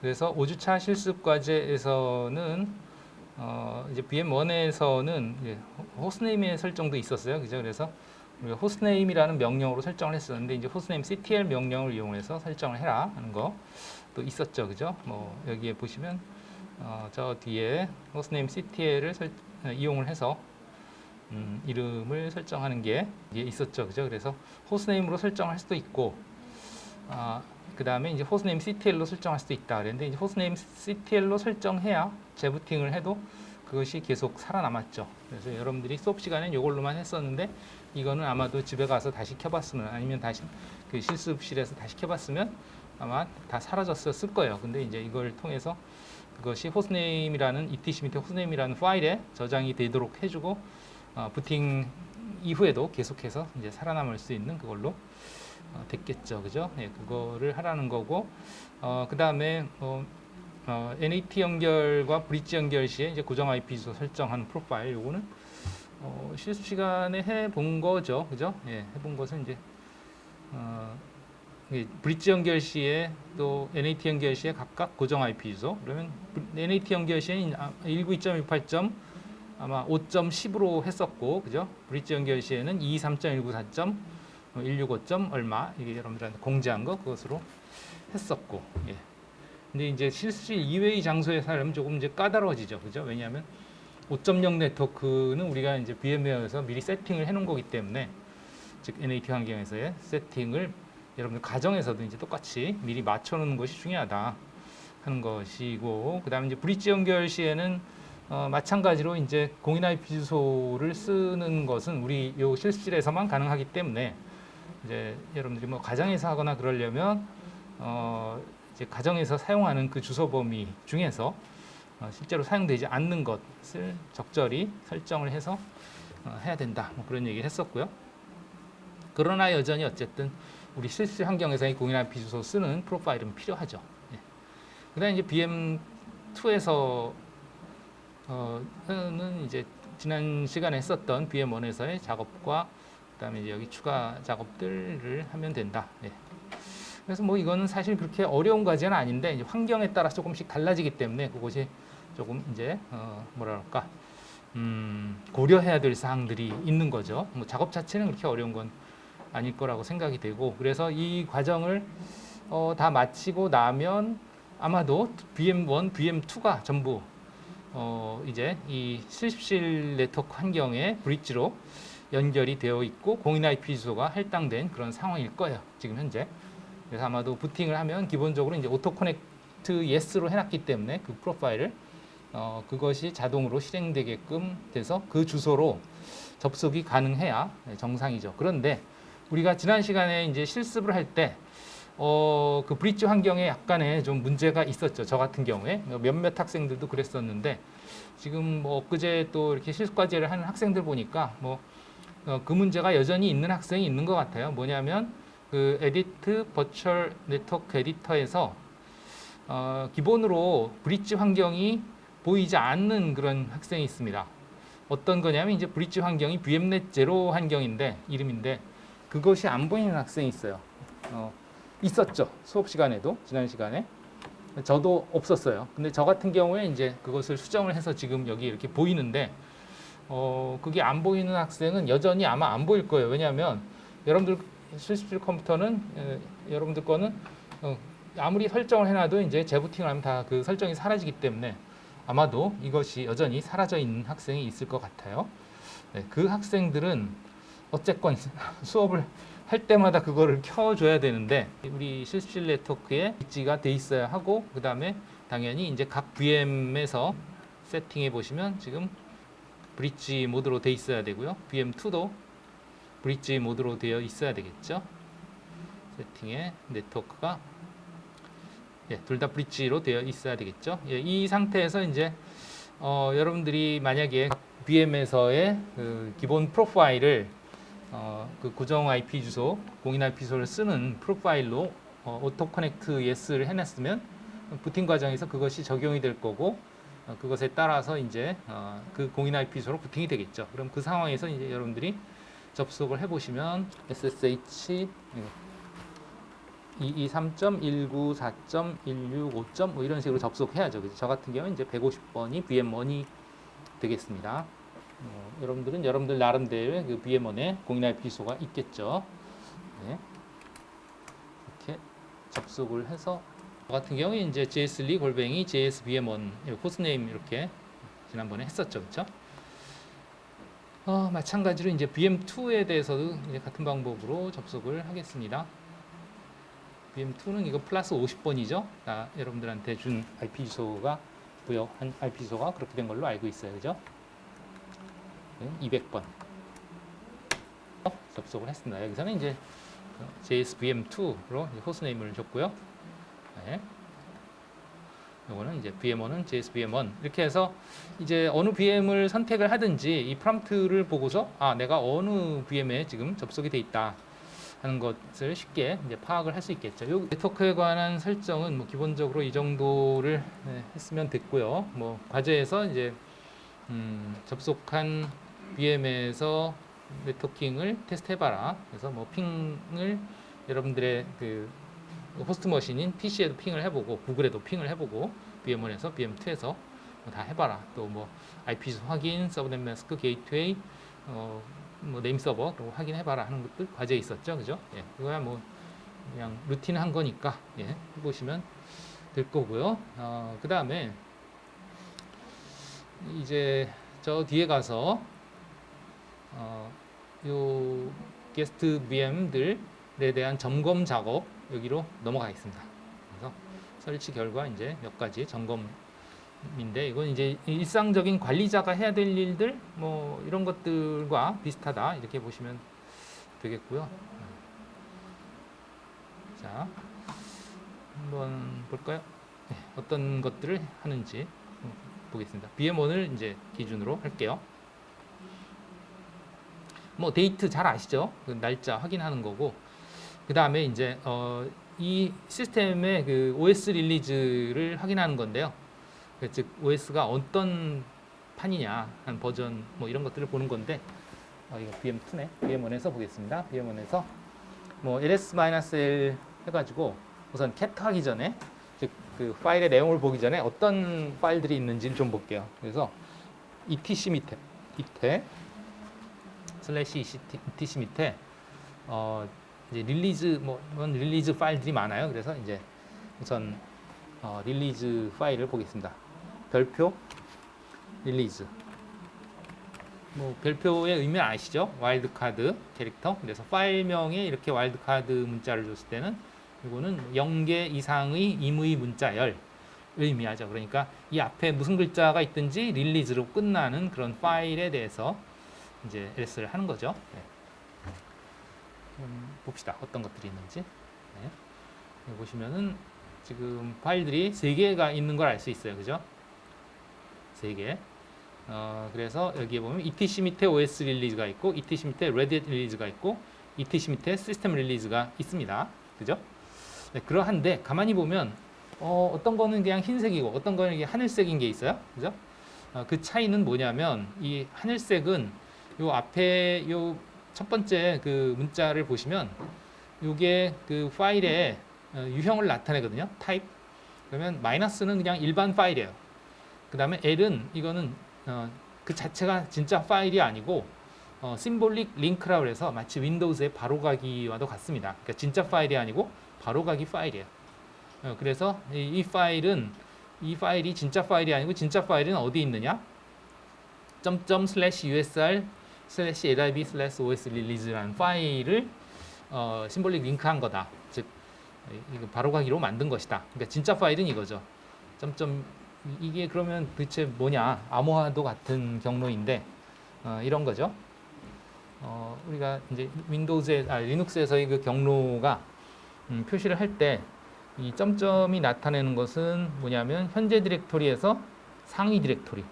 그래서 5주차 실습 과제에서는 이제 BM1에서는 호스네임의 설정도 있었어요. 그죠? 그래서 우리가 호스네임이라는 명령으로 설정을 했었는데 이제 호스네임 CTL 명령을 이용해서 설정을 해라 하는 거 또 있었죠. 그죠? 뭐 여기에 보시면 저 뒤에 호스네임 CTL을 이용을 해서 이름을 설정하는 게 있었죠. 그죠? 그래서 호스네임으로 설정할 수도 있고 그 다음에 이제 호스네임 CTL로 설정할 수도 있다. 그랬는데 이제 호스네임 CTL로 설정해야 재부팅을 해도 그것이 계속 살아남았죠. 그래서 여러분들이 수업 시간엔 이걸로만 했었는데 이거는 아마도 집에 가서 다시 켜봤으면 아니면 다시 그 실습실에서 다시 켜봤으면 아마 다 사라졌을 거예요. 근데 이제 이걸 통해서 그것이 호스네임이라는 etc 밑에 호스네임이라는 파일에 저장이 되도록 해주고 부팅 이후에도 계속해서 이제 살아남을 수 있는 그걸로 됐겠죠, 그죠? 예, 그거를 하라는 거고, 그 다음에 NAT 연결과 브릿지 연결 시에 이제 고정 IP 주소 설정하는 프로파일, 요거는 실습 시간에 해본 거죠, 그죠? 예, 해본 것은 이제 브릿지 연결 시에 또 NAT 연결 시에 각각 고정 IP 주소. 그러면 NAT 연결 시에는 192.18. 아마 5.10으로 했었고, 그죠? 브릿지 연결 시에는 23.194. 165. 얼마 이게 여러분들한테 공지한 거 그것으로 했었고, 예. 근데 이제 실습실 이외의 장소에 사려면 조금 이제 까다로워지죠, 그죠? 왜냐하면 5.0 네트워크는 우리가 이제 VM웨어에서 미리 세팅을 해놓은 거기 때문에 즉 NAT 환경에서의 세팅을 여러분들 가정에서도 이제 똑같이 미리 맞춰놓는 것이 중요하다 하는 것이고, 그 다음에 이제 브릿지 연결 시에는 마찬가지로 이제 공인 IP 주소를 쓰는 것은 우리 요 실습실에서만 가능하기 때문에 이제 여러분들이 뭐 가정에서 하거나 그러려면 이제 가정에서 사용하는 그 주소 범위 중에서 실제로 사용되지 않는 것을 적절히 설정을 해서 해야 된다. 뭐 그런 얘기를 했었고요. 그러나 여전히 어쨌든 우리 실습 환경에서의 공인 IP 주소 쓰는 프로파일은 필요하죠. 예. 그다음에 이제 BM2에서 는 이제 지난 시간에 했었던 BM1에서의 작업과 그다음에 이제 여기 추가 작업들을 하면 된다. 예. 그래서 뭐 이거는 사실 그렇게 어려운 과제는 아닌데 이제 환경에 따라 조금씩 달라지기 때문에 그것이 조금 이제 뭐랄까 고려해야 될 사항들이 있는 거죠. 뭐 작업 자체는 그렇게 어려운 건 아닐 거라고 생각이 되고, 그래서 이 과정을 다 마치고 나면 아마도 BM1, BM2가 전부 이제 이 실습실 네트워크 환경에 브릿지로 연결이 되어 있고 공인 IP 주소가 할당된 그런 상황일 거예요, 지금 현재. 그래서 아마도 부팅을 하면 기본적으로 이제 오토 커넥트 예스로 해놨기 때문에 그 프로파일을 그것이 자동으로 실행되게끔 돼서 그 주소로 접속이 가능해야 정상이죠. 그런데 우리가 지난 시간에 이제 실습을 할 때 그 브릿지 환경에 약간의 좀 문제가 있었죠. 저 같은 경우에 몇몇 학생들도 그랬었는데 지금 뭐 엊그제 또 이렇게 실습 과제를 하는 학생들 보니까 뭐 그 문제가 여전히 있는 학생이 있는 것 같아요. 뭐냐면 그 에디트 버추얼 네트워크 에디터에서 기본으로 브릿지 환경이 보이지 않는 그런 학생이 있습니다. 어떤 거냐면 이제 브릿지 환경이 VMnet 제로 환경인데 이름인데 그것이 안 보이는 학생이 있어요. 있었죠. 수업 시간에도 지난 시간에 저도 없었어요. 근데 저 같은 경우에 이제 그것을 수정을 해서 지금 여기 이렇게 보이는데 그게 안 보이는 학생은 여전히 아마 안 보일 거예요. 왜냐하면 여러분들 실습실 컴퓨터는 여러분들 거는 아무리 설정을 해놔도 이제 재부팅을 하면 다 그 설정이 사라지기 때문에 아마도 이것이 여전히 사라져 있는 학생이 있을 것 같아요. 네, 그 학생들은 어쨌건 수업을 할 때마다 그거를 켜줘야 되는데 우리 실습실 네트워크에 위치가 돼 있어야 하고, 그 다음에 당연히 이제 각 VM에서 세팅해 보시면 지금 브릿지 모드로 돼 있어야 되고요. BM2도 브릿지 모드로 되어 있어야 되겠죠. 세팅에 네트워크가 둘 다 브릿지로 되어 있어야 되겠죠. 이 상태에서 이제 여러분들이 만약에 VM에서의 그 기본 프로파일을 그 고정 IP 주소, 공인 IP 주소를 쓰는 프로파일로 오토 커넥트 예스를 해놨으면 부팅 과정에서 그것이 적용이 될 거고 그것에 따라서 이제 그 공인 IP 주소로 부팅이 되겠죠. 그럼 그 상황에서 이제 여러분들이 접속을 해보시면 SSH 223.194.165. 뭐 이런 식으로 접속해야죠. 그죠? 저 같은 경우는 이제 150번이 VM1이 되겠습니다. 여러분들은 여러분들 나름대로의 그 VM1에 공인 IP 주소가 있겠죠. 네. 이렇게 접속을 해서 저 같은 경우에 이제 jsli 골뱅이 jsvm1 호스트네임 이렇게 지난번에 했었죠, 그렇죠? 마찬가지로 이제 VM2에 대해서도 이제 같은 방법으로 접속을 하겠습니다. VM2는 이거 플러스 50번이죠. 여러분들한테 준 IP 주소가 부여한 IP 주소가 그렇게 된 걸로 알고 있어요, 그죠? 200번 접속을 했습니다. 여기서는 이제 JSVM2로 호스트네임을 줬고요. 네. 요거는 이제 VM1은 JSVM1 이렇게 해서 이제 어느 VM을 선택을 하든지 이 프롬프트를 보고서 내가 어느 VM에 지금 접속이 돼 있다 하는 것을 쉽게 이제 파악을 할 수 있겠죠. 요 네트워크에 관한 설정은 뭐 기본적으로 이 정도를 했으면 됐고요. 뭐 과제에서 이제 접속한 VM에서 네트워킹을 테스트해봐라. 그래서 뭐 핑을 여러분들의 그 호스트 머신인 PC에도 핑을 해보고 구글에도 핑을 해보고 VM1에서 VM2에서 뭐 다 해봐라. 또 뭐 IP 주소 확인, 서브넷 마스크, 게이트웨이, 뭐 네임 서버 확인해봐라 하는 것들 과제에 있었죠, 그죠? 예, 이거야 뭐 그냥 루틴 한 거니까 해보시면 될 거고요. 그 다음에 이제 저 뒤에 가서 요 게스트 VM들에 대한 점검 작업 여기로 넘어가겠습니다. 그래서 설치 결과 이제 몇 가지 점검인데 이건 이제 일상적인 관리자가 해야 될 일들 뭐 이런 것들과 비슷하다 이렇게 보시면 되겠고요. 자, 한번 볼까요? 네, 어떤 것들을 하는지 보겠습니다. VM1을 이제 기준으로 할게요. 뭐 데이트 잘 아시죠? 그 날짜 확인하는 거고 그 다음에 이제 이 시스템의 그 OS 릴리즈를 확인하는 건데요. 즉 OS가 어떤 판이냐 한 버전 뭐 이런 것들을 보는 건데 이거 VM2네. VM1에서 보겠습니다. VM1에서 뭐 ls-l 해가지고 우선 cat 하기 전에 즉 그 파일의 내용을 보기 전에 어떤 파일들이 있는지를 좀 볼게요. 그래서 etc 밑에 슬래시 etc 밑에 이제 릴리즈 릴리즈 파일들이 많아요. 그래서 이제 우선 릴리즈 파일을 보겠습니다. 별표 릴리즈 뭐 별표의 의미 아시죠? 와일드카드 캐릭터. 그래서 파일명에 이렇게 와일드카드 문자를 줬을 때는 이거는 0개 이상의 임의 문자열을 의미하죠. 그러니까 이 앞에 무슨 글자가 있든지 릴리즈로 끝나는 그런 파일에 대해서 이제 LS를 하는 거죠. 네. 봅시다. 어떤 것들이 있는지. 네. 여기 보시면은 지금 파일들이 3개가 있는 걸 알 수 있어요. 그죠? 3개. 그래서 여기에 보면 etc 밑에 OS 릴리즈가 있고 etc 밑에 Red Hat 릴리즈가 있고 etc 밑에 시스템 릴리즈가 있습니다. 그죠? 네, 그러한데 가만히 보면 어떤 거는 그냥 흰색이고 어떤 거는 이게 하늘색인 게 있어요. 그죠? 그 차이는 뭐냐면 이 하늘색은 요 앞에 요 첫 번째 그 문자를 보시면 요게 그 파일의 유형을 나타내거든요. 타입. 그러면 마이너스는 그냥 일반 파일이에요. 그 다음에 L은 이거는 그 자체가 진짜 파일이 아니고 심볼릭 링크라고 해서 마치 윈도우즈의 바로가기와도 같습니다. 그러니까 진짜 파일이 아니고 바로가기 파일이에요. 그래서 이 파일이 진짜 파일이 아니고 진짜 파일은 어디 있느냐? ./usr /lib/os release라는 파일을 심볼릭 링크한 거다. 즉 이거 바로가기로 만든 것이다. 그러니까 진짜 파일은 이거죠. 이게 그러면 도대체 뭐냐? 암호화도 같은 경로인데 이런 거죠. 우리가 이제 리눅스에서의 그 경로가 표시를 할 때 이 점점이 나타내는 것은 뭐냐면 현재 디렉토리에서 상위 디렉토리.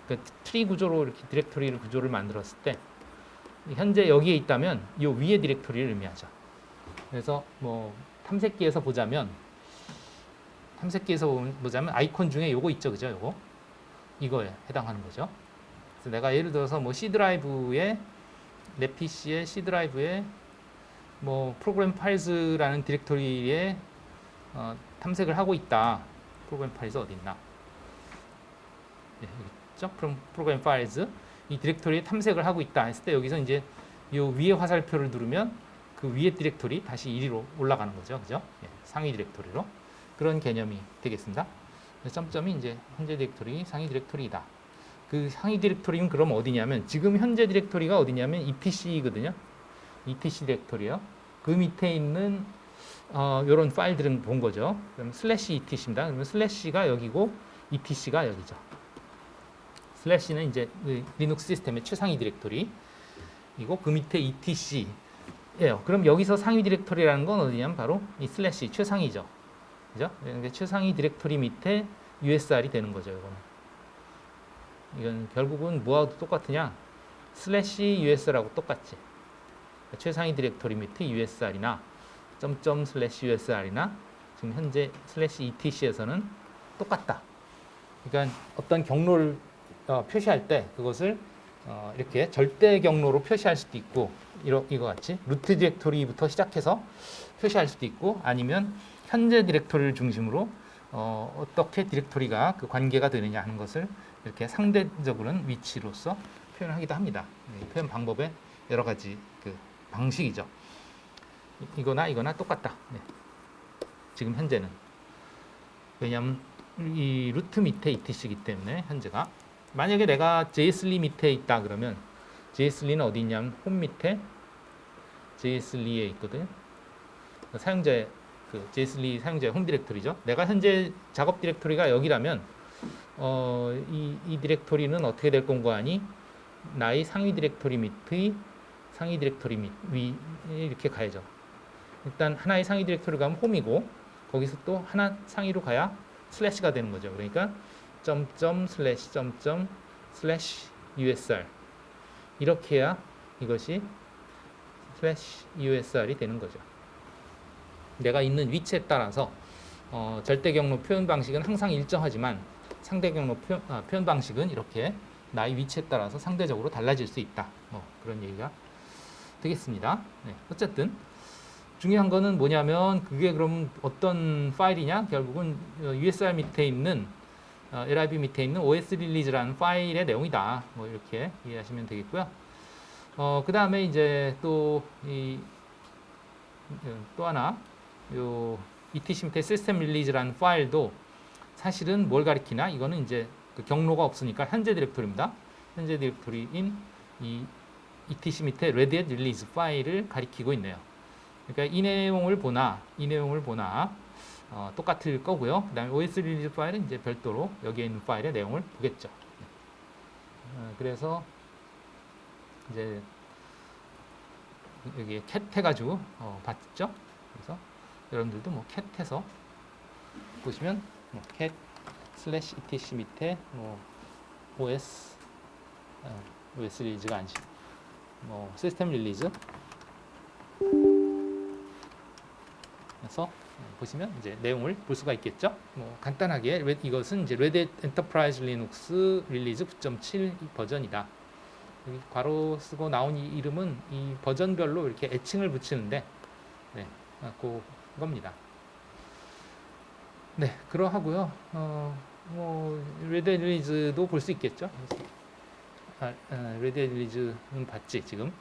그러니까 트리 구조로 이렇게 디렉토리를 구조를 만들었을 때 현재 여기에 있다면 이 위에 디렉토리를 의미하죠. 그래서 뭐 탐색기에서 보자면 아이콘 중에 요거 있죠, 그죠? 요거 이거에 해당하는 거죠. 그래서 내가 예를 들어서 뭐 C 드라이브에 내 PC의 C 드라이브에 뭐 프로그램 파일즈라는 디렉토리에 탐색을 하고 있다. 프로그램 파일즈 어디 있나? 네, 여기 있죠? 프로그램 파일즈 이 디렉토리에 탐색을 하고 있다 했을 때 여기서 이제 요 위에 화살표를 누르면 그 위에 디렉토리 다시 1위로 올라가는 거죠. 그죠? 예, 상위 디렉토리로. 그런 개념이 되겠습니다. 점점이 이제 현재 디렉토리, 상위 디렉토리이다. 그 상위 디렉토리는 그럼 어디냐면 지금 현재 디렉토리가 어디냐면 etc거든요. etc 디렉토리요. 그 밑에 있는 이런 파일들은 본 거죠. 그럼 슬래시 etc입니다. 그러면 슬래시가 여기고 etc가 여기죠. 슬래시는 이제 리눅스 시스템의 최상위 디렉토리. 이고 그 밑에 etc예요. 그럼 여기서 상위 디렉토리라는 건 어디냐면 바로 이 슬래시 최상위죠. 그죠? 그러니까 최상위 디렉토리 밑에 USR이 되는 거죠. 이건 결국은 뭐하고 똑같으냐? 슬래시 USR하고 똑같지. 그러니까 최상위 디렉토리 밑에 USR이나 점점 슬래시 USR이나 지금 현재 슬래시 ETC에서는 똑같다. 그러니까 어떤 경로를 표시할 때 그것을 이렇게 절대 경로로 표시할 수도 있고 이거 같이 루트 디렉토리부터 시작해서 표시할 수도 있고 아니면 현재 디렉토리를 중심으로 어떻게 디렉토리가 그 관계가 되느냐 하는 것을 이렇게 상대적으로는 위치로서 표현하기도 합니다. 표현 방법의 여러 가지 그 방식이죠. 이거나 똑같다. 네. 지금 현재는 왜냐하면 이 루트 밑에 etc이기 때문에 현재가 만약에 내가 jsli 밑에 있다 그러면 jsli는 어디 있냐면 홈 밑에 jsli에 있거든요. 사용자의 그 jsli 사용자의 홈 디렉토리죠. 내가 현재 작업 디렉토리가 여기라면 이 디렉토리는 어떻게 될 건가 하니 나의 상위 디렉토리 밑의 상위 디렉토리 위 이렇게 가야죠. 일단 하나의 상위 디렉토리 가면 홈이고 거기서 또 하나 상위로 가야 슬래시가 되는 거죠. 그러니까 점점 슬래시 점점 슬래시 USR 이렇게 해야 이것이 슬래시 USR이 되는 거죠. 내가 있는 위치에 따라서 절대 경로 표현 방식은 항상 일정하지만 상대 경로 표현 방식은 이렇게 나의 위치에 따라서 상대적으로 달라질 수 있다. 그런 얘기가 되겠습니다. 네, 어쨌든 중요한 거는 뭐냐면 그게 그럼 어떤 파일이냐? 결국은 USR 밑에 있는 LIB 밑에 있는 OS 릴리즈라는 파일의 내용이다. 뭐 이렇게 이해하시면 되겠고요. 그 다음에 이제 또 하나 요 etc 밑에 시스템 릴리즈라는 파일도 사실은 뭘 가리키나? 이거는 이제 그 경로가 없으니까 현재 디렉토리입니다. 현재 디렉토리인 이 etc 밑에 레드햇 릴리즈 파일을 가리키고 있네요. 그러니까 이 내용을 보나 똑같을 거고요. 그 다음에 OS 릴리즈 파일은 이제 별도로 여기에 있는 파일의 내용을 보겠죠. 그래서 이제 여기에 cat 해가지고 봤죠. 그래서 여러분들도 뭐 cat 해서 보시면 cat 슬래시 etc 밑에 OS 릴리즈가 아니지 시스템 릴리즈 그래서 보시면 이제 내용을 볼 수가 있겠죠. 간단하게 이것은 이제 레드 엔터프라이즈 리눅스 릴리즈 9.7 버전이다. 여기 괄호 쓰고 나온 이 이름은 이 버전별로 이렇게 애칭을 붙이는데 그겁니다. 네, 그러하고요. 레드 릴리즈도 볼 수 있겠죠. 레드 릴리즈는 봤지 지금.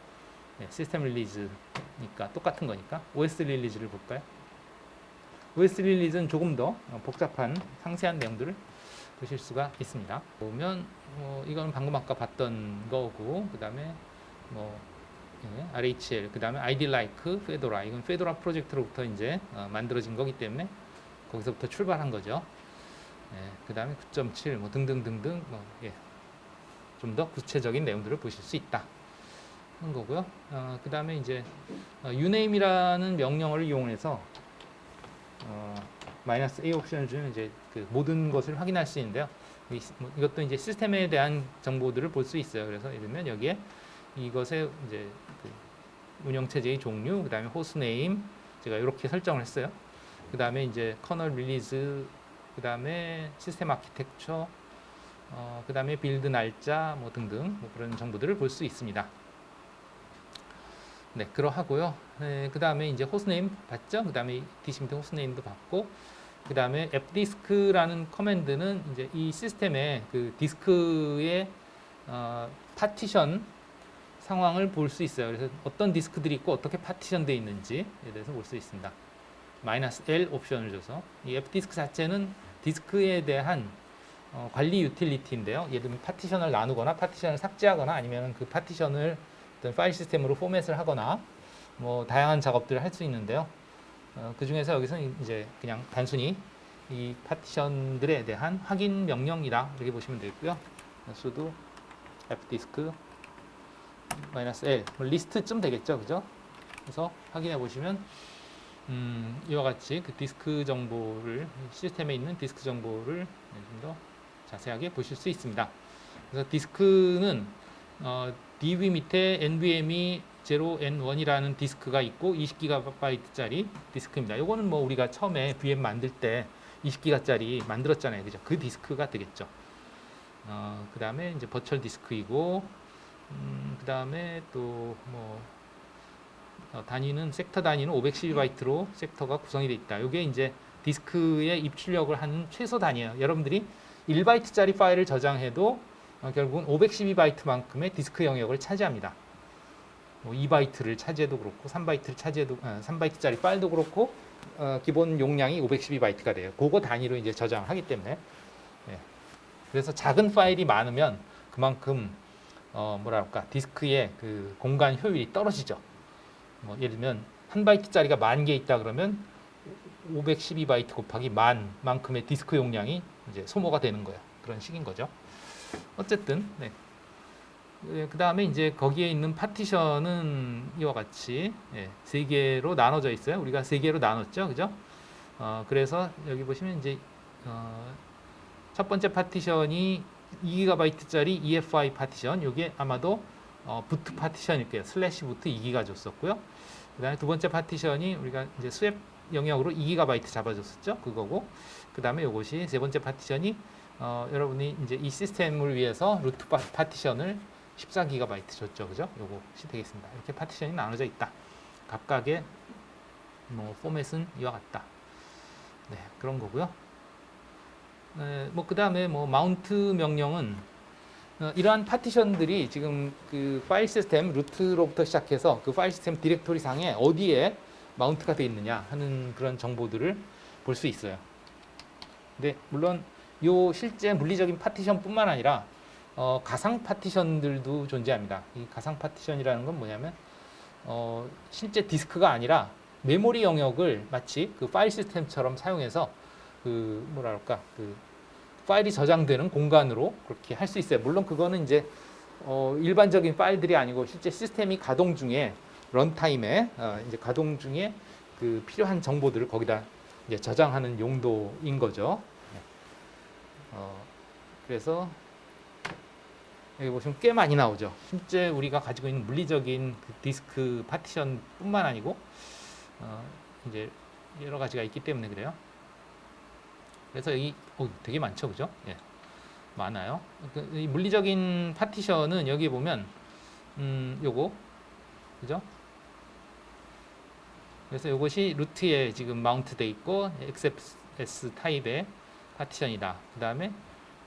네, 시스템 릴리즈니까 똑같은 거니까 OS 릴리즈를 볼까요? OS 릴리즈는 조금 더 복잡한 상세한 내용들을 보실 수가 있습니다. 보면 이건 방금 아까 봤던 거고 그 다음에 RHL 그 다음에 ID like Fedora 이건 Fedora 프로젝트로부터 이제 만들어진 거기 때문에 거기서부터 출발한 거죠. 그 다음에 9.7 등등등등 좀 더 구체적인 내용들을 보실 수 있다 하는 거고요. 그 다음에 이제 uname이라는 명령어를 이용해서 -a 옵션을 주면 이제 그 모든 것을 확인할 수 있는데요. 이것도 이제 시스템에 대한 정보들을 볼 수 있어요. 그래서 예를 들면 여기에 이것의 이제 그 운영체제의 종류, 그 다음에 호스트 네임 제가 이렇게 설정을 했어요. 그 다음에 이제 커널 릴리즈, 그 다음에 시스템 아키텍처, 그 다음에 빌드 날짜 등등 그런 정보들을 볼 수 있습니다. 네, 그러하고요. 네, 그 다음에 이제 호스네임 봤죠? 그 다음에 디시미트 호스네임도 봤고, 그 다음에 fdisk라는 커맨드는 이제 이 시스템의 그 디스크의 파티션 상황을 볼 수 있어요. 그래서 어떤 디스크들이 있고 어떻게 파티션되어 있는지에 대해서 볼 수 있습니다. -L 옵션을 줘서 이 fdisk 자체는 디스크에 대한 관리 유틸리티인데요. 예를 들면 파티션을 나누거나 파티션을 삭제하거나 아니면 그 파티션을 어떤 파일 시스템으로 포맷을 하거나 뭐 다양한 작업들을 할 수 있는데요. 그 중에서 여기서는 이제 그냥 단순히 이 파티션들에 대한 확인 명령이다 이렇게 보시면 되고요. sudo fdisk -L 뭐 리스트쯤 되겠죠, 그죠? 그래서 확인해 보시면 이와 같이 그 디스크 정보를 시스템에 있는 디스크 정보를 좀 더 자세하게 보실 수 있습니다. 그래서 디스크는 DB 밑에 NVMe 0N1이라는 디스크가 있고 20GB짜리 디스크입니다. 이거는 뭐 우리가 처음에 VM 만들 때 20GB짜리 만들었잖아요, 그죠? 그 디스크가 되겠죠. 그 다음에 이제 버추얼 디스크이고, 그 다음에 또 뭐 단위는 섹터 단위는 512바이트로 섹터가 구성이 되어 있다. 이게 이제 디스크의 입출력을 하는 최소 단위예요. 여러분들이 1바이트짜리 파일을 저장해도 결국은 512바이트만큼의 디스크 영역을 차지합니다. 뭐 2바이트를 차지해도 그렇고 3바이트를 차지해도 3바이트짜리 파일도 그렇고 기본 용량이 512바이트가 돼요. 그거 단위로 이제 저장하기 때문에 그래서 작은 파일이 많으면 그만큼 뭐랄까 디스크의 그 공간 효율이 떨어지죠. 뭐 예를 들면 1바이트짜리가 10,000개 있다 그러면 512바이트 곱하기 10,000만큼의 디스크 용량이 이제 소모가 되는 거예요. 그런 식인 거죠. 어쨌든 그 다음에 이제 거기에 있는 파티션은 이와 같이 3개로 나눠져 있어요. 우리가 3개로 나눴죠, 그죠? 그래서 여기 보시면 이제 첫 번째 파티션이 2GB짜리 EFI 파티션, 이게 아마도 부트 파티션일 거예요. 슬래시 부트 2기가 줬었고요. 그 다음에 두 번째 파티션이 우리가 이제 스왑 영역으로 2GB 잡아줬었죠. 그거고. 그 다음에 이것이 세 번째 파티션이 여러분이 이제 이 시스템을 위해서 루트 파티션을 14GB 줬죠. 그죠? 요것이 되겠습니다. 이렇게 파티션이 나눠져 있다. 각각의 뭐 포맷은 이와 같다. 네, 그런 거고요. 뭐 그 다음에 뭐 마운트 명령은 이러한 파티션들이 지금 그 파일 시스템 루트로부터 시작해서 그 파일 시스템 디렉토리 상에 어디에 마운트가 되어 있느냐 하는 그런 정보들을 볼 수 있어요. 근데 물론 요 실제 물리적인 파티션뿐만 아니라 가상 파티션들도 존재합니다. 이 가상 파티션이라는 건 뭐냐면 실제 디스크가 아니라 메모리 영역을 마치 그 파일 시스템처럼 사용해서 그 뭐랄까 그 파일이 저장되는 공간으로 그렇게 할 수 있어요. 물론 그거는 이제 일반적인 파일들이 아니고 실제 시스템이 가동 중에 런타임에 이제 가동 중에 그 필요한 정보들을 거기다 이제 저장하는 용도인 거죠. 그래서 여기 보시면 꽤 많이 나오죠. 실제 우리가 가지고 있는 물리적인 그 디스크 파티션뿐만 아니고 이제 여러 가지가 있기 때문에 그래요. 그래서 여기 되게 많죠, 그죠? 예, 많아요. 이 물리적인 파티션은 여기 보면 요거 그죠? 그래서 이것이 루트에 지금 마운트돼 있고 XFS 타입의 파티션이다. 그 다음에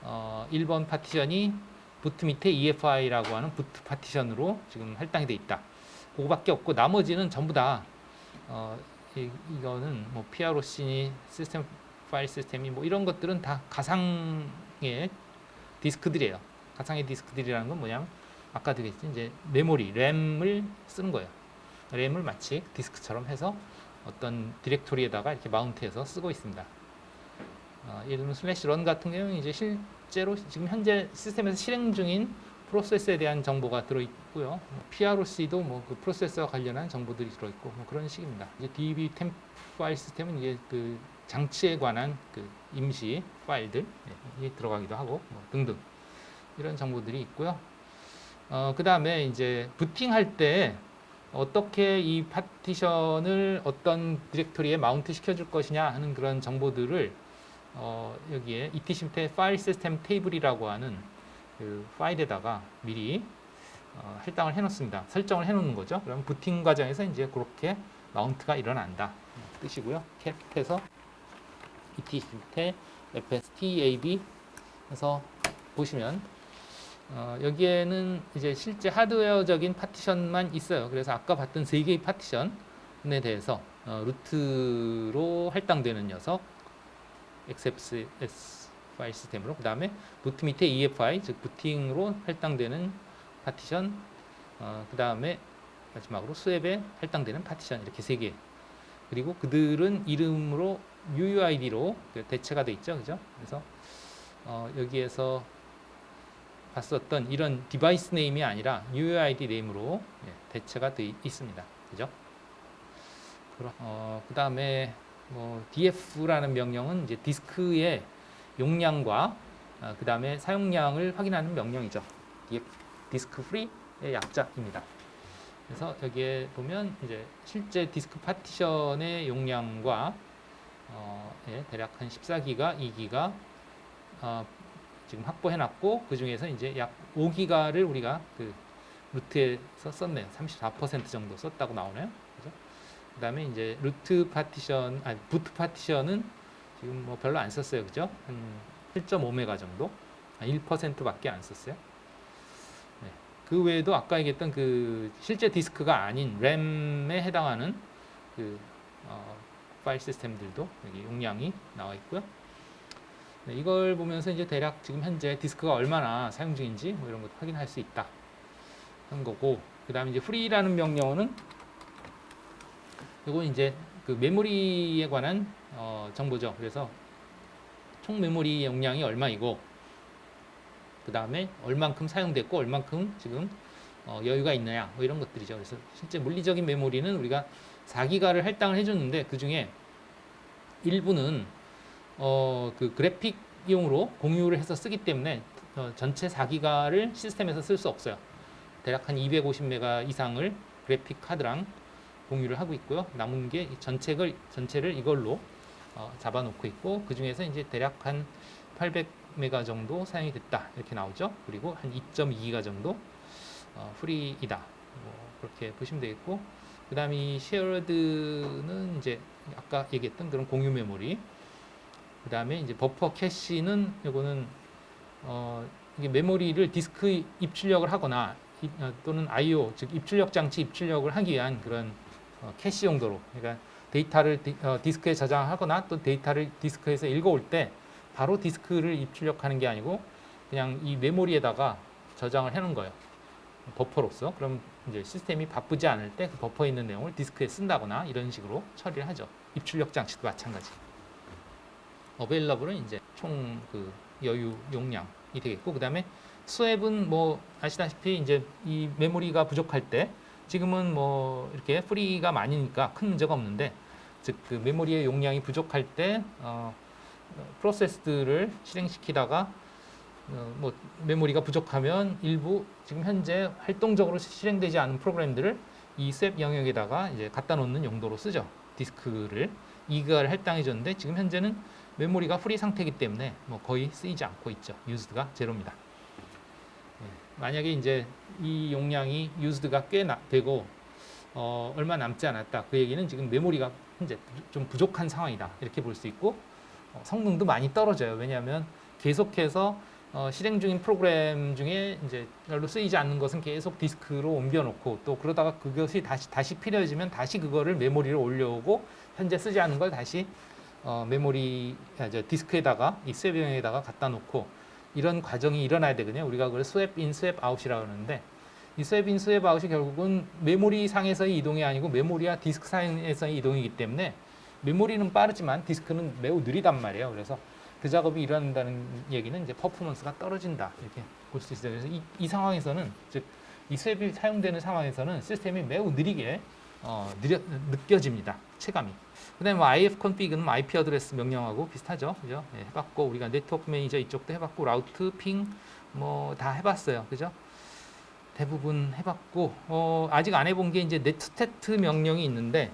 1번 파티션이 부트 밑에 EFI라고 하는 부트 파티션으로 지금 할당이 돼 있다. 그거밖에 없고 나머지는 전부 다 이거는 뭐 PROC니 시스템 파일 시스템이 뭐 이런 것들은 다 가상의 디스크들이에요. 가상의 디스크들이라는 건 뭐냐면 아까 되겠지 이제 메모리 램을 쓰는 거예요. 램을 마치 디스크처럼 해서 어떤 디렉토리에다가 이렇게 마운트해서 쓰고 있습니다. 예를 들면 슬래시 런 같은 경우는 이제 실제로 지금 현재 시스템에서 실행 중인 프로세스에 대한 정보가 들어있고요. PROC도 뭐 그 프로세서와 관련한 정보들이 들어있고 뭐 그런 식입니다. 이제 DB 템 파일 시스템은 이게 그 장치에 관한 그 임시 파일들이 들어가기도 하고 뭐 등등 이런 정보들이 있고요. 그 다음에 이제 부팅할 때 어떻게 이 파티션을 어떤 디렉토리에 마운트 시켜줄 것이냐 하는 그런 정보들을 여기에 etc 밑에 파일 시스템 테이블이라고 하는 그 파일에다가 미리 할당을 해놓습니다. 설정을 해놓는 거죠. 그럼 부팅 과정에서 이제 그렇게 마운트가 일어난다 뜻이고요. 캡해서 ET 밑에 FSTAB 해서 보시면 여기에는 이제 실제 하드웨어적인 파티션만 있어요. 그래서 아까 봤던 3개의 파티션에 대해서 루트로 할당되는 녀석 XFS 파일 시스템으로, 그 다음에 부트 밑에 EFI 즉 부팅으로 할당되는 파티션, 그 다음에 마지막으로 스웹에 할당되는 파티션, 이렇게 3개. 그리고 그들은 이름으로 UUID로 대체가 돼 있죠, 그죠? 그래서 여기에서 봤었던 이런 디바이스 네임이 아니라 UUID 네임으로 대체가 되어 있습니다, 그죠? 그 다음에 DF라는 명령은 이제 디스크의 용량과 그 다음에 사용량을 확인하는 명령이죠. DF, 디스크 프리의 약자입니다. 그래서 여기에 보면 이제 실제 디스크 파티션의 용량과 대략 한 14기가, 2기가 지금 확보해놨고, 그 중에서 이제 약 5기가를 우리가 그 루트에서 썼네요. 34% 정도 썼다고 나오네요. 그죠? 그 다음에 이제 루트 파티션, 부트 파티션은 지금 뭐 별로 안 썼어요. 그죠? 한 7.5메가 정도? 1%밖에 안 썼어요. 네. 그 외에도 아까 얘기했던 그 실제 디스크가 아닌 램에 해당하는 그 파일 시스템들도 여기 용량이 나와 있고요. 네, 이걸 보면서 이제 대략 지금 현재 디스크가 얼마나 사용 중인지 뭐 이런 것도 확인할 수 있다 한 거고, 그 다음에 이제 free라는 명령어는 이건 이제 그 메모리에 관한 정보죠. 그래서 총 메모리 용량이 얼마이고, 그 다음에 얼만큼 사용됐고 얼만큼 지금 여유가 있느냐 뭐 이런 것들이죠. 그래서 실제 물리적인 메모리는 우리가 4기가를 할당을 해줬는데 그 중에 일부는 그 그래픽용으로 공유를 해서 쓰기 때문에 전체 4기가를 시스템에서 쓸 수 없어요. 대략 한 250메가 이상을 그래픽 카드랑 공유를 하고 있고요. 남은 게 전체를 이걸로 잡아놓고 있고, 그 중에서 이제 대략 한 800메가 정도 사용이 됐다 이렇게 나오죠. 그리고 한 2.2기가 정도 프리이다. 그렇게 보시면 되겠고, 그 다음에 이 쉐어드는 이제 아까 얘기했던 그런 공유 메모리. 그 다음에 이제 버퍼 캐시는 이거는 이게 메모리를 디스크 입출력을 하거나 또는 I/O 즉 입출력 장치 입출력을 하기 위한 그런 캐시 용도로, 그러니까 데이터를 디스크에 저장하거나 또 데이터를 디스크에서 읽어올 때 바로 디스크를 입출력하는 게 아니고 그냥 이 메모리에다가 저장을 해놓은 거예요, 버퍼로서. 그럼 이제 시스템이 바쁘지 않을 때 그 버퍼에 있는 내용을 디스크에 쓴다거나 이런 식으로 처리를 하죠. 입출력 장치도 마찬가지. 어베일러블은 이제 총 그 여유 용량이 되겠고, 그 다음에 스웩은 뭐 아시다시피 이제 이 메모리가 부족할 때, 지금은 뭐 이렇게 프리가 많으니까 큰 문제가 없는데, 즉 그 메모리의 용량이 부족할 때 프로세스들을 실행시키다가 뭐 메모리가 부족하면 일부 지금 현재 활동적으로 실행되지 않은 프로그램들을 이 스웩 영역에다가 이제 갖다 놓는 용도로 쓰죠. 디스크를 2기가를 할당해 줬는데 지금 현재는 메모리가 프리 상태이기 때문에 뭐 거의 쓰이지 않고 있죠. 유즈드가 제로입니다. 만약에 이제 이 용량이 유즈드가 꽤 되고 얼마 남지 않았다, 그 얘기는 지금 메모리가 현재 좀 부족한 상황이다 이렇게 볼 수 있고, 성능도 많이 떨어져요. 왜냐하면 계속해서 실행 중인 프로그램 중에 이제 별로 쓰이지 않는 것은 계속 디스크로 옮겨놓고, 또 그러다가 그것이 다시 필요해지면 다시 그거를 메모리로 올려오고, 현재 쓰지 않는 걸 다시 디스크에다가 이 스웩용에다가 갖다 놓고, 이런 과정이 일어나야 되거든요. 우리가 그걸 스웩 인 스웩 아웃이라고 하는데, 이 스웩 인 스웩 아웃이 결국은 메모리 상에서의 이동이 아니고 메모리와 디스크 상에서의 이동이기 때문에 메모리는 빠르지만 디스크는 매우 느리단 말이에요. 그래서 그 작업이 일어난다는 얘기는 이제 퍼포먼스가 떨어진다 이렇게 볼 수 있어요. 그래서 이 상황에서는, 즉 이 스웩이 사용되는 상황에서는 시스템이 매우 느리게 느껴집니다. 체감이. 그다음에 뭐 ifconfig는 IP 어드레스 명령하고 비슷하죠, 그죠? 예, 해봤고, 우리가 네트워크 매니저 이쪽도 해봤고, 라우트, 핑 뭐 다 해봤어요, 그죠? 대부분 해봤고, 아직 안 해본 게 이제 netStat 명령이 있는데,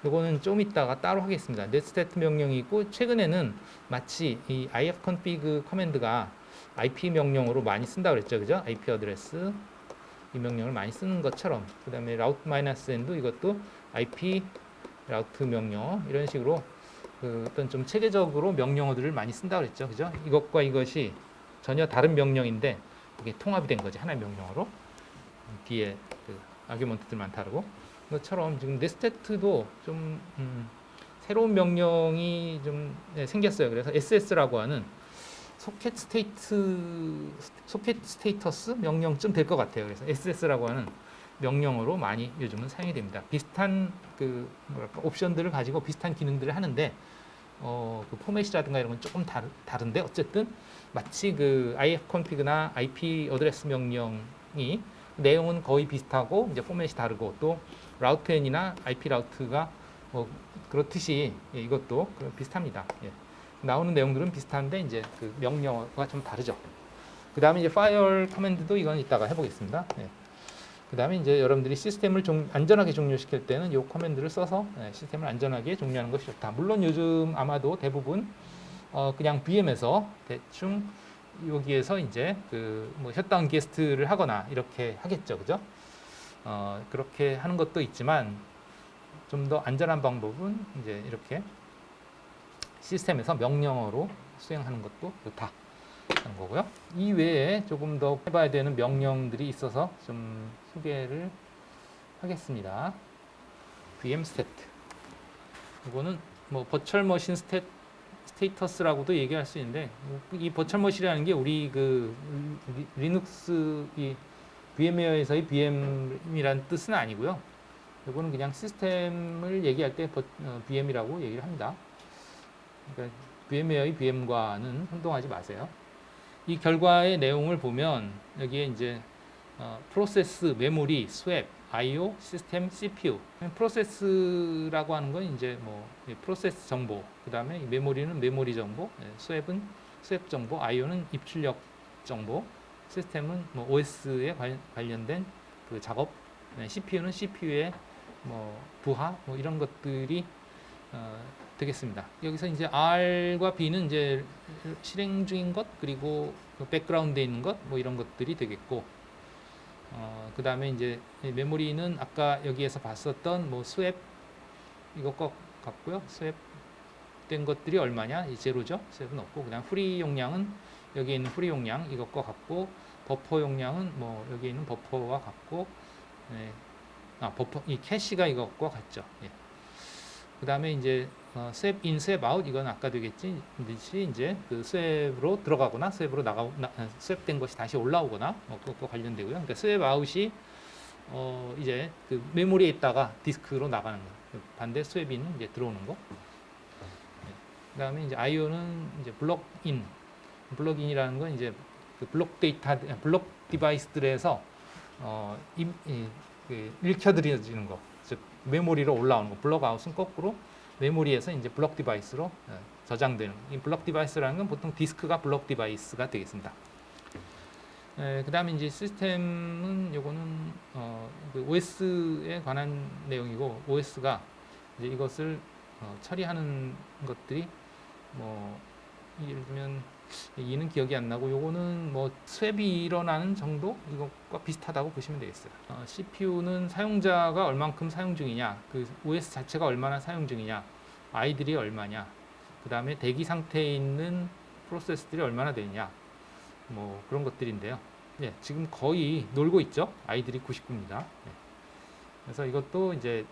이거는 좀 이따가 따로 하겠습니다. netStat 명령이 있고, 최근에는 마치 이 ifconfig 커맨드가 IP 명령으로 많이 쓴다 그랬죠, 그죠? IP 어드레스 이 명령을 많이 쓰는 것처럼, 그 다음에 route-n도 이것도 IP 라우트 명령 이런 식으로 그 어떤 좀 체계적으로 명령어들을 많이 쓴다고 그랬죠. 그죠? 이것과 이것이 전혀 다른 명령인데 이게 통합이 된 거지. 하나의 명령어로. 뒤에 그 아규먼트들만 다르고. 그것처럼 지금 네스테트도 좀 새로운 명령이 좀 생겼어요. 그래서 SS라고 하는 소켓 스테이터스 명령쯤 될 것 같아요. 그래서 SS라고 하는 명령어로 많이 요즘은 사용이 됩니다. 비슷한 그 뭐랄까 옵션들을 가지고 비슷한 기능들을 하는데 그 포맷이라든가 이런 건 조금 다른데 어쨌든 마치 그 ifconfig나 IP 어드레스 명령이 내용은 거의 비슷하고 이제 포맷이 다르고 또 라우트n이나 IP 라우트가 그렇듯이 이것도 비슷합니다. 예. 나오는 내용들은 비슷한데 이제 그 명령어가 좀 다르죠. 그 다음에 이제 fire 커맨드도 이건 이따가 해보겠습니다. 예. 그 다음에 이제 여러분들이 시스템을 안전하게 종료시킬 때는 이 커맨드를 써서 시스템을 안전하게 종료하는 것이 좋다. 물론 요즘 아마도 대부분 그냥 VM에서 대충 여기에서 이제 그 뭐 셧다운 게스트를 하거나 이렇게 하겠죠, 그죠? 그렇게 하는 것도 있지만 좀 더 안전한 방법은 이제 이렇게 시스템에서 명령어로 수행하는 것도 좋다. 하는 거고요. 이 외에 조금 더 해봐야 되는 명령들이 있어서 좀 소개를 하겠습니다. VM stat. 이거는 뭐 버추얼 머신 스테이터스라고도 얘기할 수 있는데 이 버추얼 머신이라는 게 우리 그 리눅스 이 VM웨어에서의 VM이란 뜻은 아니고요. 이거는 그냥 시스템을 얘기할 때 VM이라고 얘기를 합니다. 그러니까 VM웨어의 VM과는 혼동하지 마세요. 이 결과의 내용을 보면 여기에 이제 프로세스, 메모리, 스왑, I/O, 시스템, CPU. 프로세스라고 하는 건 이제 뭐 프로세스 정보, 그 다음에 메모리는 메모리 정보, 스왑은 스왑 정보, I/O는 입출력 정보, 시스템은 뭐 OS에 관련된 그 작업, CPU는 CPU의 뭐 부하, 뭐 이런 것들이 되겠습니다. 여기서 이제 R과 B는 이제 실행 중인 것, 그리고 백그라운드에 있는 것, 뭐 이런 것들이 되겠고, 그 다음에 이제 메모리는 아까 여기에서 봤었던 뭐 스왑 이것과 같고요. 스왑 된 것들이 얼마냐? 이 제로죠. 스왑은 없고, 그냥 프리 용량은 여기 있는 프리 용량 이것과 같고, 버퍼 용량은 뭐 여기 있는 버퍼와 같고, 버퍼 이 캐시가 이것과 같죠. 예. 그 다음에 이제 스왑 인, 스왑 아웃 이건 아까 되겠지. 이제 그 스왑으로 들어가거나 스왑으로 스왑된 것이 다시 올라오거나 그것과 관련되고요. 그러니까 스왑 아웃이 이제 그 메모리에 있다가 디스크로 나가는 거. 반대 스왑 인은 이제 들어오는 거. 그 다음에 이제 I/O는 이제 블럭인이라는 건 이제 그 블록 디바이스들에서 읽혀드려지는 거. 즉 메모리로 올라오는 거. 블록 아웃은 거꾸로 메모리에서 이제 블록 디바이스로 저장되는. 이 블록 디바이스라는 건 보통 디스크가 블록 디바이스가 되겠습니다. 그 다음에 이제 시스템은 요거는 그 OS에 관한 내용이고, OS가 이제 이것을 처리하는 것들이 뭐 예를 들면 이는 기억이 안 나고, 요거는 뭐 스왑이 일어나는 정도 이것과 비슷하다고 보시면 되겠어요. CPU는 사용자가 얼만큼 사용 중이냐, 그 OS 자체가 얼마나 사용 중이냐, 아이들이 얼마냐, 그 다음에 대기 상태에 있는 프로세스들이 얼마나 되느냐, 뭐 그런 것들인데요. 예, 지금 거의 놀고 있죠. 아이들이 99입니다. 예. 그래서 이것도 이제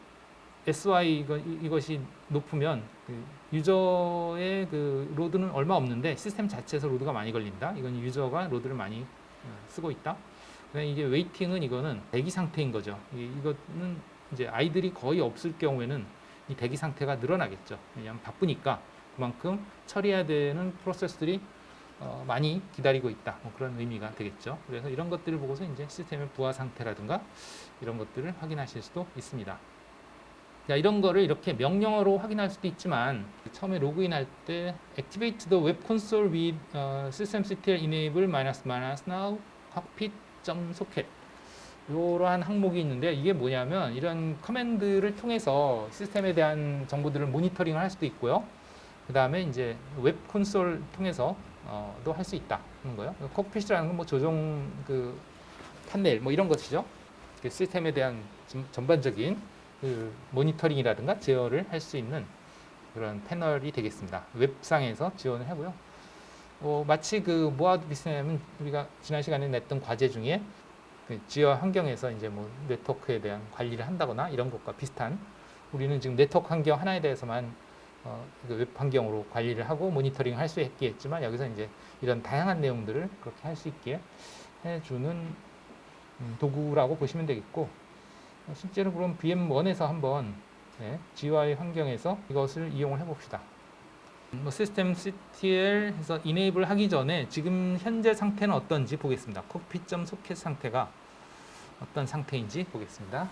SY 이것이 높으면 그 유저의 그 로드는 얼마 없는데 시스템 자체에서 로드가 많이 걸린다. 이건 유저가 로드를 많이 쓰고 있다. 그다음에 이게 웨이팅은 이거는 대기 상태인 거죠. 이거는 이제 아이들이 거의 없을 경우에는 이 대기 상태가 늘어나겠죠. 왜냐하면 바쁘니까 그만큼 처리해야 되는 프로세스들이 많이 기다리고 있다. 뭐 그런 의미가 되겠죠. 그래서 이런 것들을 보고서 이제 시스템의 부하 상태라든가 이런 것들을 확인하실 수도 있습니다. 자, 이런 거를 이렇게 명령어로 확인할 수도 있지만 처음에 로그인할 때 activate the web console with systemctl enable --now cockpit.socket 이러한 항목이 있는데, 이게 뭐냐면 이런 커맨드를 통해서 시스템에 대한 정보들을 모니터링을 할 수도 있고요. 그 다음에 이제 웹 콘솔 통해서 도 할 수 있다 하는 거예요. 콕핏이라는 건 뭐 조종 그 판넬 뭐 이런 것이죠. 그 시스템에 대한 전반적인 그 모니터링이라든가 제어를 할 수 있는 그런 패널이 되겠습니다. 웹상에서 지원을 하고요. 마치 그 모아드 비스엠은 우리가 지난 시간에 냈던 과제 중에 그 지어 환경에서 이제 뭐 네트워크에 대한 관리를 한다거나 이런 것과 비슷한, 우리는 지금 네트워크 환경 하나에 대해서만 그 웹 환경으로 관리를 하고 모니터링을 할 수 있겠지만, 여기서 이제 이런 다양한 내용들을 그렇게 할 수 있게 해주는 도구라고 보시면 되겠고, 실제로 그럼 VM1에서 한번 GUI 환경에서 이것을 이용을 해봅시다. 시스템 CTL 해서 이네이블 하기 전에 지금 현재 상태는 어떤지 보겠습니다. cockpit.socket 상태가 어떤 상태인지 보겠습니다.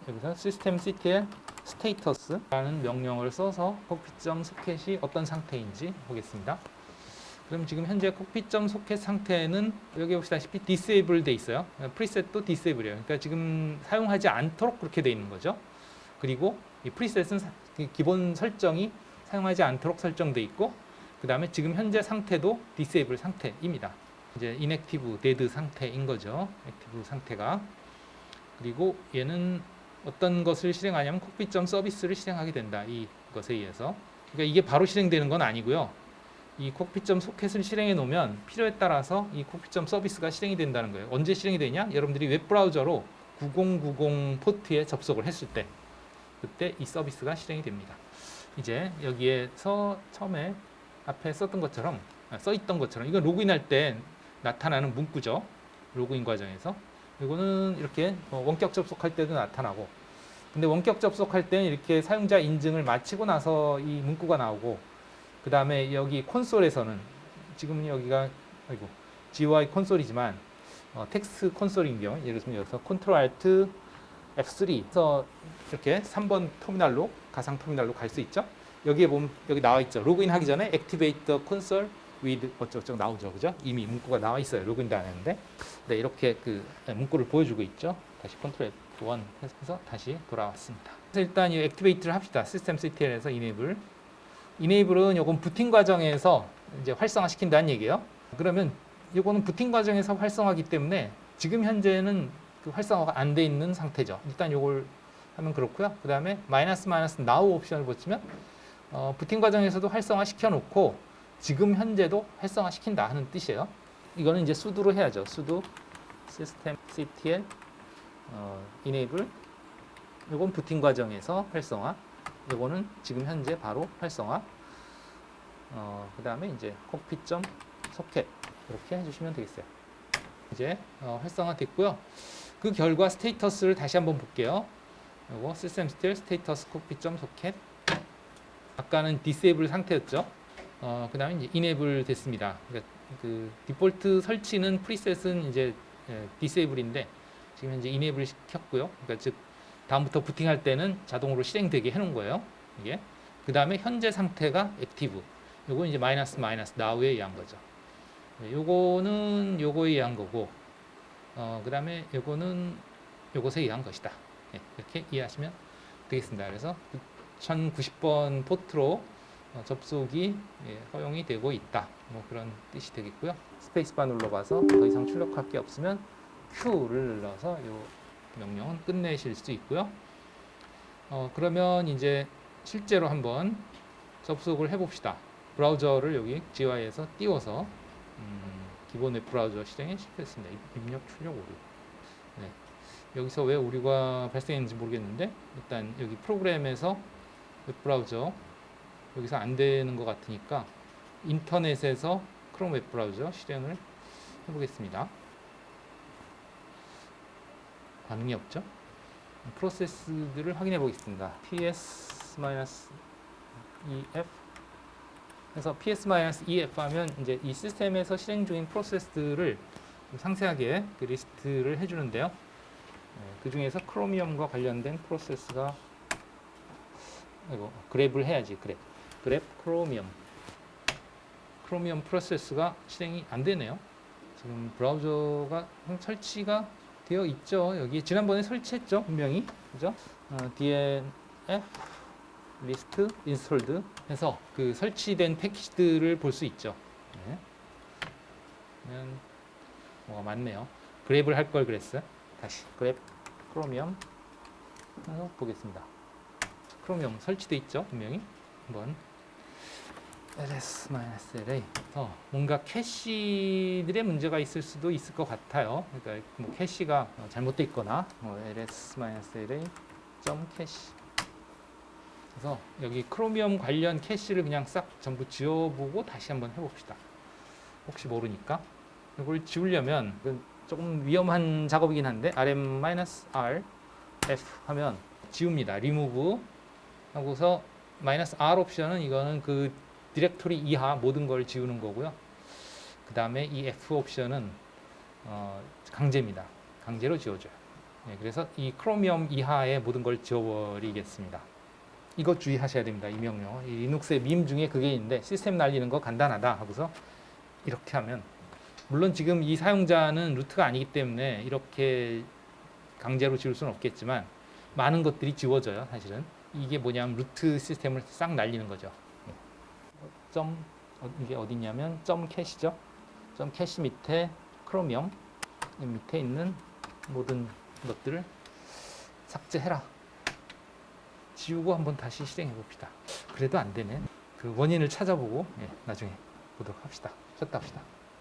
여기서 시스템 CTL status라는 명령어를 써서 cockpit.socket이 어떤 상태인지 보겠습니다. 그럼 지금 현재 cockpit.socket 상태는 여기 보시다시피 disable 돼 있어요. 프리셋도 disable이에요. 그러니까 지금 사용하지 않도록 그렇게 돼 있는 거죠. 그리고 이 프리셋은 기본 설정이 사용하지 않도록 설정돼 있고, 그 다음에 지금 현재 상태도 disable 상태입니다. 이제 inactive, dead 상태인 거죠. active 상태가. 그리고 얘는 어떤 것을 실행하냐면 cockpit.service를 실행하게 된다. 이것에 의해서. 그러니까 이게 바로 실행되는 건 아니고요. 이 cockpit.socket을 실행해 놓으면 필요에 따라서 이 cockpit.service가 실행이 된다는 거예요. 언제 실행이 되냐? 여러분들이 웹브라우저로 9090 포트에 접속을 했을 때, 그때 이 서비스가 실행이 됩니다. 이제 여기에서 처음에 앞에 써있던 것처럼 이건 로그인할 때 나타나는 문구죠. 로그인 과정에서 이거는 이렇게 원격 접속할 때도 나타나고, 근데 원격 접속할 때는 이렇게 사용자 인증을 마치고 나서 이 문구가 나오고, 그 다음에 여기 콘솔에서는 지금 여기가 GUI 콘솔이지만 텍스트 콘솔인 경우, 예를 들면 여기서 Ctrl Alt F3에서 이렇게 3번 터미널로, 가상 터미널로 갈 수 있죠. 여기에 보면 여기 나와 있죠. 로그인 하기 전에 Activate the console with 어쩌고저쩌고 나오죠. 그죠? 이미 문구가 나와 있어요. 로그인도 안 했는데. 네, 이렇게 그 문구를 보여주고 있죠. 다시 Ctrl F1 해서 다시 돌아왔습니다. 그래서 일단 이 Activate를 합시다. 시스템 CTL에서 Enable. Enable은 요건 부팅 과정에서 이제 활성화 시킨다는 얘기예요. 그러면 요거는 부팅 과정에서 활성화하기 때문에 지금 현재는 그 활성화가 안 돼 있는 상태죠. 일단 요걸 하면 그렇고요. 그 다음에 -now 옵션을 보시면 부팅 과정에서도 활성화 시켜놓고 지금 현재도 활성화 시킨다 하는 뜻이에요. 이거는 이제 sudo로 해야죠. sudo system ctl enable. 요건 부팅 과정에서 활성화. 요거는 지금 현재 바로 활성화. 그 다음에 이제 cockpit.socket 이렇게 해주시면 되겠어요. 이제 활성화 됐고요. 그 결과 스테이터스를 다시 한번 볼게요. 요거 시스템 CTL 스테이터스 cockpit.socket. 아까는 disable 상태였죠. 그 다음에 이제 enable 됐습니다. 그러니까 그 디폴트 설치는 프리셋은 이제 disable인데 지금 현재 enable 시켰고요. 그러니까 즉 다음부터 부팅할 때는 자동으로 실행되게 해놓은 거예요. 이게. 그 다음에 현재 상태가 active. 요거 이제 -now에 의한 거죠. 요거는 요거에 의한 거고, 그 다음에 요거는 요것에 의한 것이다. 이렇게 이해하시면 되겠습니다. 그래서 1090번 포트로 접속이 허용이 되고 있다. 뭐 그런 뜻이 되겠고요. 스페이스바 눌러봐서 더 이상 출력할 게 없으면 Q를 눌러서 요 명령은 끝내실 수 있고요. 그러면 이제 실제로 한번 접속을 해봅시다. 브라우저를 여기 GUI에서 띄워서 기본 웹브라우저 실행에 실패했습니다. 입력 출력 오류. 네. 여기서 왜 오류가 발생했는지 모르겠는데 일단 여기 프로그램에서 웹브라우저 여기서 안 되는 것 같으니까 인터넷에서 크롬 웹브라우저 실행을 해보겠습니다. 반응이 없죠? 프로세스들을 확인해 보겠습니다. ps-ef 그래서 ps-ef 하면 이제 이 시스템에서 실행 중인 프로세스들을 상세하게 그 리스트를 해주는데요. 그 중에서 크로미엄과 관련된 프로세스가 그랩을 해야지. 그랩 크로미엄 프로세스가 실행이 안 되네요. 지금 브라우저가 설치가 되어 있죠. 여기 지난번에 설치했죠, 분명히. 그죠? dnf list installed 해서 그 설치된 패키지들을 볼 수 있죠. 네. 뭐가 많네요. 그랩을 할 걸 그랬어요. 다시 그랩 크로미엄 보겠습니다. 크로미엄 설치돼 있죠, 분명히. 한번 ls-la 뭔가 캐시들의 문제가 있을 수도 있을 것 같아요. 그러니까 뭐 캐시가 잘못돼 있거나 ls-la .캐시 그래서 여기 크로미엄 관련 캐시를 그냥 싹 전부 지워보고 다시 한번 해봅시다. 혹시 모르니까. 이걸 지우려면 조금 위험한 작업이긴 한데 rm-r f 하면 지웁니다. remove 하고서 -r 옵션은 이거는 그 디렉토리 이하 모든 걸 지우는 거고요. 그 다음에 이 f 옵션은 강제입니다. 강제로 지워줘요. 네, 그래서 이 크로미엄 이하의 모든 걸 지워버리겠습니다. 이것 주의하셔야 됩니다. 이 명령. 이 리눅스의 밈 중에 그게 있는데 시스템 날리는 거 간단하다 하고서 이렇게 하면 물론 지금 이 사용자는 루트가 아니기 때문에 이렇게 강제로 지울 수는 없겠지만 많은 것들이 지워져요. 사실은 이게 뭐냐면 루트 시스템을 싹 날리는 거죠. 이게 어디냐면 캐시죠. 캐시 밑에 크로미엄 밑에 있는 모든 것들을 삭제해라. 지우고 한번 다시 실행해 봅시다. 그래도 안 되네. 그 원인을 찾아보고 나중에 보도록 합시다. 셨다 합시다.